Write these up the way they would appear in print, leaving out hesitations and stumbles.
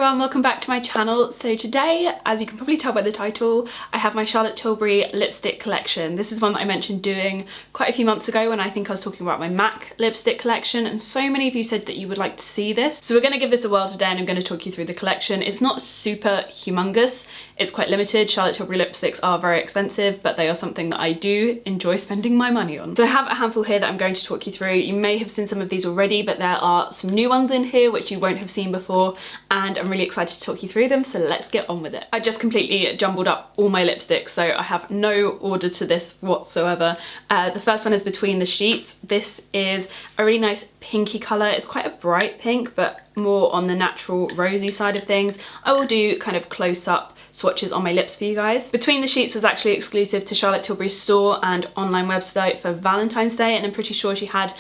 everyone, welcome back to my channel. So today, as you can probably tell by the title, I have my Charlotte Tilbury lipstick collection. This is one that I mentioned doing quite a few months ago when I think I was talking about my MAC lipstick collection, and so many of you said that you would like to see this. So we're going to give this a whirl today and I'm going to talk you through the collection. It's not super humongous, it's quite limited. Charlotte Tilbury lipsticks are very expensive, but they are something that I do enjoy spending my money on. So I have a handful here that I'm going to talk you through. You may have seen some of these already, but there are some new ones in here which you won't have seen before, and I'm really excited to talk you through them, so let's get on with it. I just completely jumbled up all my lipsticks, so I have no order to this whatsoever. The first one is Between the Sheets. This is a really nice pinky colour. It's quite a bright pink, but more on the natural rosy side of things. I will do kind of close-up swatches on my lips for you guys. Between the Sheets was actually exclusive to Charlotte Tilbury's store and online website for Valentine's Day, and I'm pretty sure she had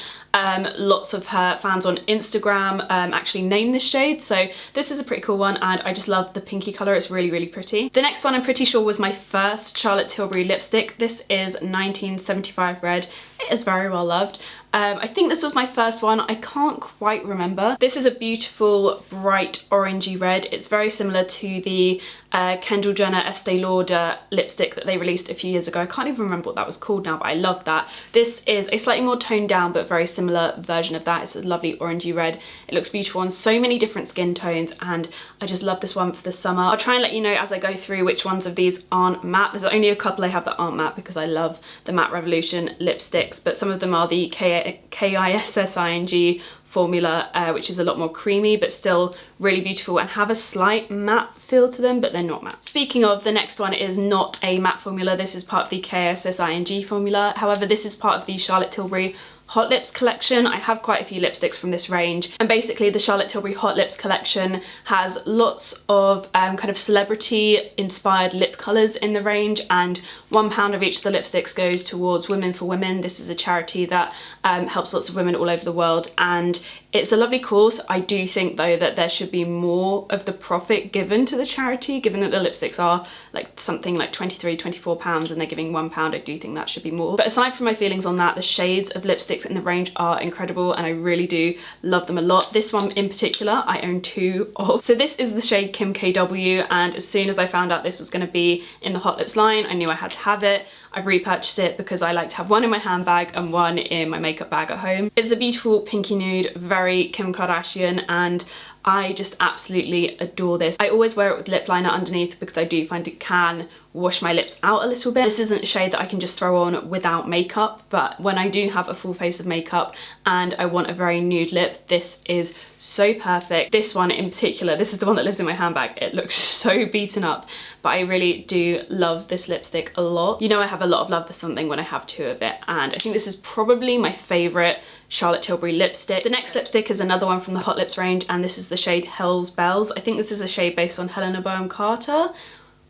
lots of her fans on Instagram actually name this shade, so this is a pretty cool one and I just love the pinky colour. It's really, really pretty. The next one I'm pretty sure was my first Charlotte Tilbury lipstick. This is 1975 Red. It is very well loved. I think this was my first one, I can't quite remember. This is a beautiful bright orangey red. It's very similar to the Kendall Jenner Estee Lauder lipstick that they released a few years ago. I can't even remember what that was called now, but I love that. This is a slightly more toned down but very similar version of that. It's a lovely orangey red. It looks beautiful on so many different skin tones and I just love this one for the summer. I'll try and let you know as I go through which ones of these aren't matte. There's only a couple I have that aren't matte because I love the Matte Revolution lipsticks, but some of them are the KISSING formula, which is a lot more creamy but still really beautiful and have a slight matte feel to them, but they're not matte. Speaking of, the next one is not a matte formula. This is part of the KISSING formula. However, this is part of the Charlotte Tilbury Hot Lips collection. I have quite a few lipsticks from this range, and basically the Charlotte Tilbury Hot Lips collection has lots of kind of celebrity inspired lip colours in the range, and £1 of each of the lipsticks goes towards Women for Women. This is a charity that helps lots of women all over the world, and it's a lovely cause. I do think though that there should be more of the profit given to the charity, given that the lipsticks are like something like £23–24 and they're giving £1. I do think that should be more. But aside from my feelings on that, the shades of lipsticks in the range are incredible and I really do love them a lot. This one in particular I own two of. So this is the shade Kim KW, and as soon as I found out this was going to be in the Hot Lips line, I knew I had to have it. I've repurchased it because I like to have one in my handbag and one in my makeup bag at home. It's a beautiful pinky nude, very Kim Kardashian, and I just absolutely adore this. I always wear it with lip liner underneath because I do find it can wash my lips out a little bit. This isn't a shade that I can just throw on without makeup, but when I do have a full face of makeup and I want a very nude lip, this is so perfect. This one in particular, this is the one that lives in my handbag. It looks so beaten up, but I really do love this lipstick a lot. You know I have a lot of love for something when I have two of it, and I think this is probably my favourite Charlotte Tilbury lipstick. The next lipstick is another one from the Hot Lips range, and this is the shade Hels Belles. I think this is a shade based on Helena Bonham Carter,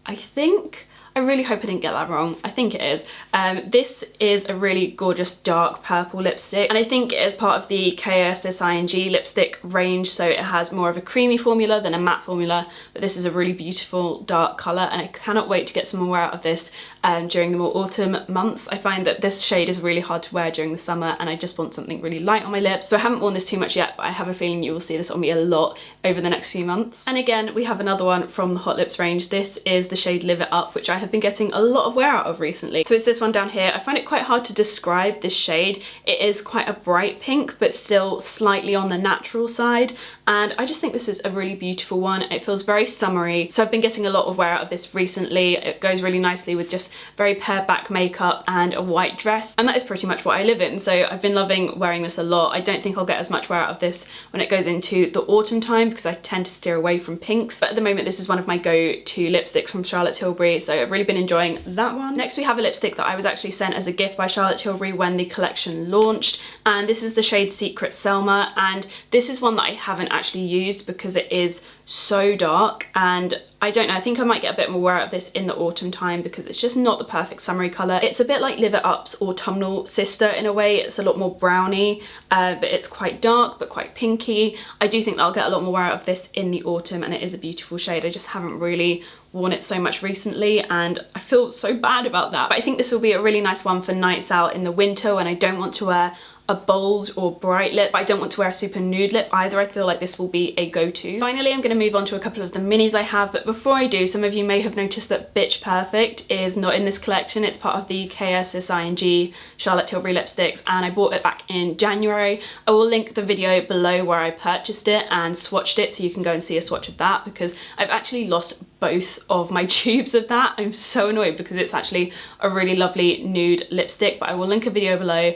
I think. I really hope I didn't get that wrong. I think it is. This is a really gorgeous dark purple lipstick, and I think it is part of the KISSING lipstick range, so it has more of a creamy formula than a matte formula, but this is a really beautiful dark colour and I cannot wait to get some more out of this during the more autumn months. I find that this shade is really hard to wear during the summer and I just want something really light on my lips. So I haven't worn this too much yet, but I have a feeling you will see this on me a lot over the next few months. And again, we have another one from the Hot Lips range. This is the shade Live It Up, which I have been getting a lot of wear out of recently. So it's this one down here. I find it quite hard to describe this shade. It is quite a bright pink, but still slightly on the natural side. And I just think this is a really beautiful one. It feels very summery. So I've been getting a lot of wear out of this recently. It goes really nicely with just very pared back makeup and a white dress. And that is pretty much what I live in. So I've been loving wearing this a lot. I don't think I'll get as much wear out of this when it goes into the autumn time because I tend to steer away from pinks. But at the moment, this is one of my go-to lipsticks from Charlotte Tilbury. So I've really been enjoying that one. Next, we have a lipstick that I was actually sent as a gift by Charlotte Tilbury when the collection launched, and this is the shade Secret Selma, and this is one that I haven't actually used because it is so dark, and I don't know, I think I might get a bit more wear out of this in the autumn time because it's just not the perfect summery colour. It's a bit like Live It Up's autumnal sister in a way. It's a lot more browny, but it's quite dark but quite pinky. I do think that I'll get a lot more wear out of this in the autumn, and it is a beautiful shade. I just haven't really worn it so much recently and I feel so bad about that. But I think this will be a really nice one for nights out in the winter when I don't want to wear a bold or bright lip, but I don't want to wear a super nude lip either. I feel like this will be a go-to. Finally, I'm going to move on to a couple of the minis I have, but before I do, some of you may have noticed that Bitch Perfect is not in this collection. It's part of the KSSING Charlotte Tilbury lipsticks, and I bought it back in January. I will link the video below where I purchased it and swatched it, so you can go and see a swatch of that, because I've actually lost both of my tubes of that. I'm so annoyed because it's actually a really lovely nude lipstick, but I will link a video below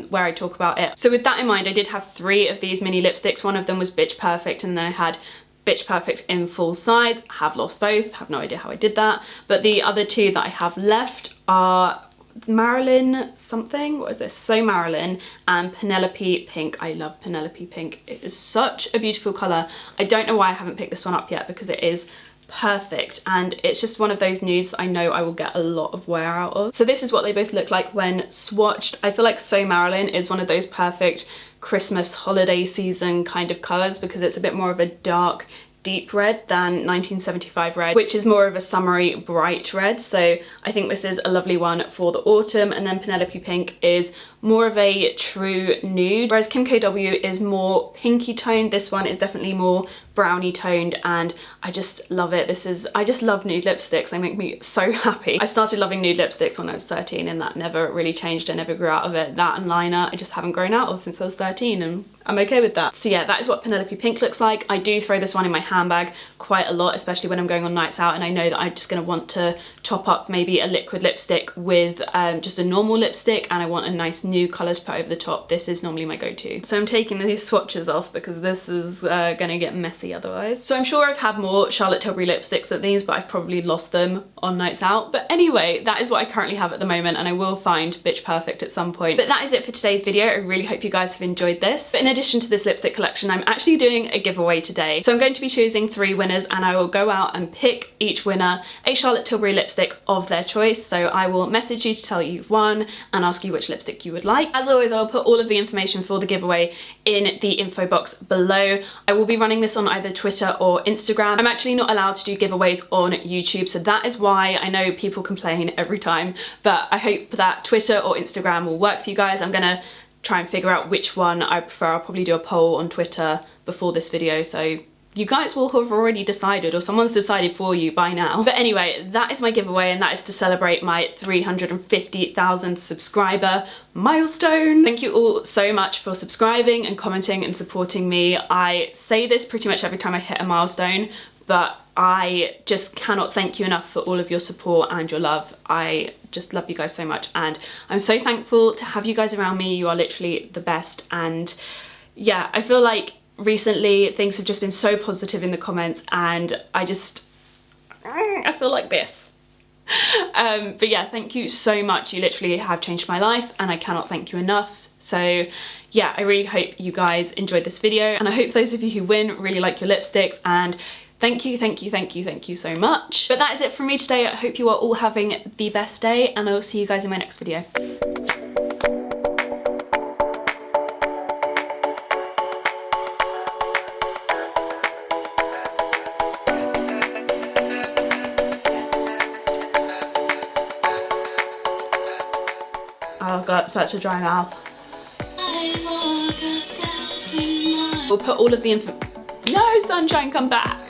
where I talk about it. So with that in mind, I did have 3 of these mini lipsticks. One of them was Bitch Perfect, and then I had Bitch Perfect in full size. I have lost both, have no idea how I did that. But the other 2 that I have left are Marilyn something, what is this? So Marilyn and Penelope Pink. I love Penelope Pink. It is such a beautiful colour. I don't know why I haven't picked this one up yet, because it is perfect, and it's just one of those nudes that I know I will get a lot of wear out of. So this is what they both look like when swatched. I feel like So Marilyn is one of those perfect Christmas holiday season kind of colours, because it's a bit more of a dark deep red than 1975 red, which is more of a summery bright red. So I think this is a lovely one for the autumn. And then Penelope Pink is more of a true nude, whereas Kim KW is more pinky toned. This one is definitely more brownie toned, and I just love it. I just love nude lipsticks. They make me so happy. I started loving nude lipsticks when I was 13, and that never really changed. I never grew out of it. That and liner I just haven't grown out of since I was 13, and I'm okay with that. So yeah, that is what Penelope Pink looks like. I do throw this one in my handbag quite a lot, especially when I'm going on nights out and I know that I'm just going to want to top up maybe a liquid lipstick with just a normal lipstick, and I want a nice new colour to put over the top. This is normally my go-to. So I'm taking these swatches off because this is gonna get messy otherwise. So I'm sure I've had more Charlotte Tilbury lipsticks than these, but I've probably lost them on nights out. But anyway, that is what I currently have at the moment, and I will find Bitch Perfect at some point. But that is it for today's video. I really hope you guys have enjoyed this. But in addition to this lipstick collection, I'm actually doing a giveaway today. So I'm going to be choosing 3 winners, and I will go out and pick each winner a Charlotte Tilbury lipstick of their choice. So I will message you to tell you one and ask you which lipstick you would like. As always, I'll put all of the information for the giveaway in the info box below. I will be running this on either Twitter or Instagram. I'm actually not allowed to do giveaways on YouTube, so that is why I know people complain every time, but I hope that Twitter or Instagram will work for you guys. I'm gonna try and figure out which one I prefer. I'll probably do a poll on Twitter before this video, so you guys will have already decided, or someone's decided for you by now. But anyway, that is my giveaway, and that is to celebrate my 350,000 subscriber milestone. Thank you all so much for subscribing and commenting and supporting me. I say this pretty much every time I hit a milestone, but I just cannot thank you enough for all of your support and your love. I just love you guys so much, and I'm so thankful to have you guys around me. You are literally the best, and yeah, I feel like recently things have just been so positive in the comments, and I feel like this. But yeah, thank you so much. You literally have changed my life, and I cannot thank you enough. So yeah, I really hope you guys enjoyed this video, and I hope those of you who win really like your lipsticks, and thank you, thank you, thank you, thank you so much. But that is it from me today. I hope you are all having the best day, and I will see you guys in my next video. Oh god, such a dry mouth. We'll put all of the info— No, sunshine, come back!